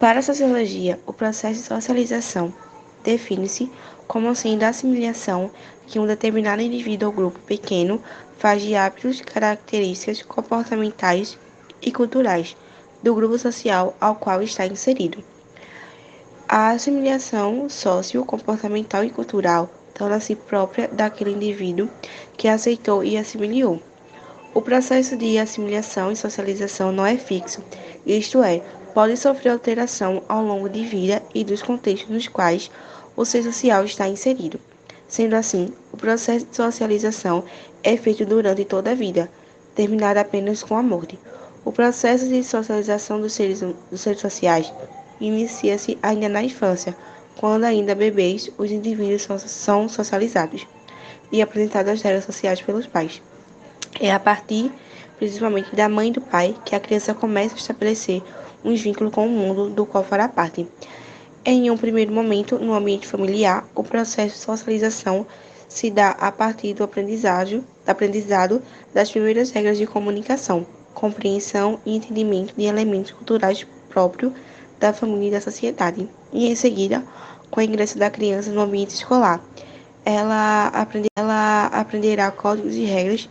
Para a sociologia, o processo de socialização define-se como sendo a assimilação que um determinado indivíduo ou grupo pequeno faz de hábitos, características comportamentais e culturais do grupo social ao qual está inserido. A assimilação socio-comportamental e cultural torna-se própria daquele indivíduo que aceitou e assimilou. O processo de assimilação e socialização não é fixo, isto é, pode sofrer alteração ao longo de vida e dos contextos nos quais o ser social está inserido. Sendo assim, o processo de socialização é feito durante toda a vida, terminado apenas com a morte. O processo de socialização dos seres sociais inicia-se ainda na infância, quando ainda bebês, os indivíduos são socializados e apresentados às regras sociais pelos pais. É a partir, principalmente, da mãe e do pai que a criança começa a estabelecer um vínculo com o mundo do qual fará parte. Em um primeiro momento, no ambiente familiar, o processo de socialização se dá a partir do aprendizado das primeiras regras de comunicação, compreensão e entendimento de elementos culturais próprios da família e da sociedade. E em seguida, com o ingresso da criança no ambiente escolar, ela aprenderá códigos e regras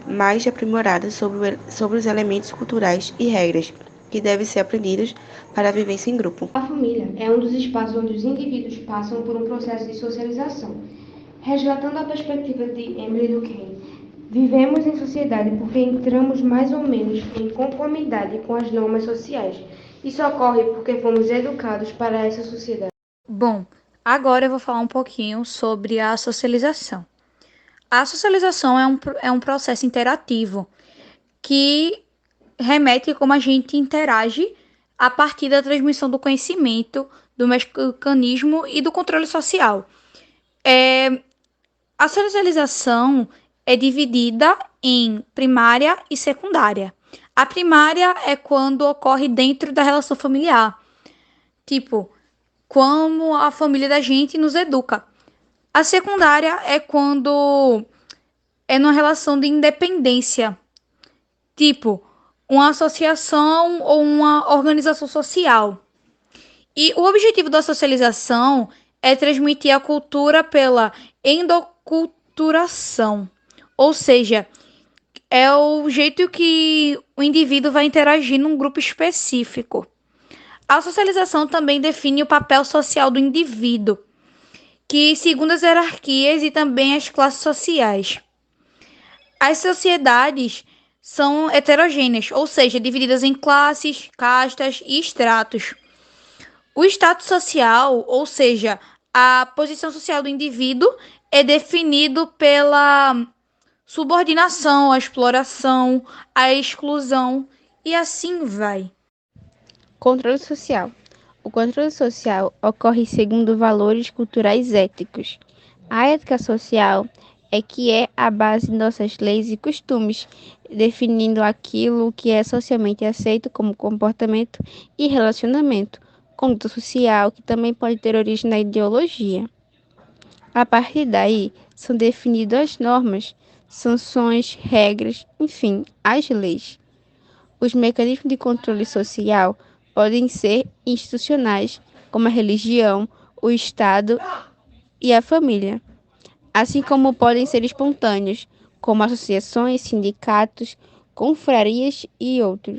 mais aprimoradas sobre os elementos culturais e regras que devem ser aprendidos para a vivência em grupo. A família é um dos espaços onde os indivíduos passam por um processo de socialização. Resgatando a perspectiva de Emily Durkheim, vivemos em sociedade porque entramos mais ou menos em conformidade com as normas sociais. Isso ocorre porque fomos educados para essa sociedade. Bom, agora eu vou falar um pouquinho sobre a socialização. A socialização é um processo interativo que remete a como a gente interage a partir da transmissão do conhecimento, do mecanismo e do controle social. A socialização é dividida em primária e secundária. A primária é quando ocorre dentro da relação familiar, tipo, como a família da gente nos educa. A secundária é quando é numa relação de independência, tipo, uma associação ou uma organização social. E o objetivo da socialização é transmitir a cultura pela endoculturação, ou seja, é o jeito que o indivíduo vai interagir num grupo específico. A socialização também define o papel social do indivíduo, que segundo as hierarquias e também as classes sociais. As sociedades são heterogêneas, ou seja, divididas em classes, castas e estratos. O status social, ou seja, a posição social do indivíduo, é definido pela subordinação, a exploração, a exclusão e assim vai. Controle social. O controle social ocorre segundo valores culturais éticos. A ética social é a base de nossas leis e costumes, definindo aquilo que é socialmente aceito como comportamento e relacionamento. Conduta social, que também pode ter origem na ideologia. A partir daí, são definidas as normas, sanções, regras, enfim, as leis. Os mecanismos de controle social podem ser institucionais, como a religião, o Estado e a família, assim como podem ser espontâneos, como associações, sindicatos, confrarias e outros.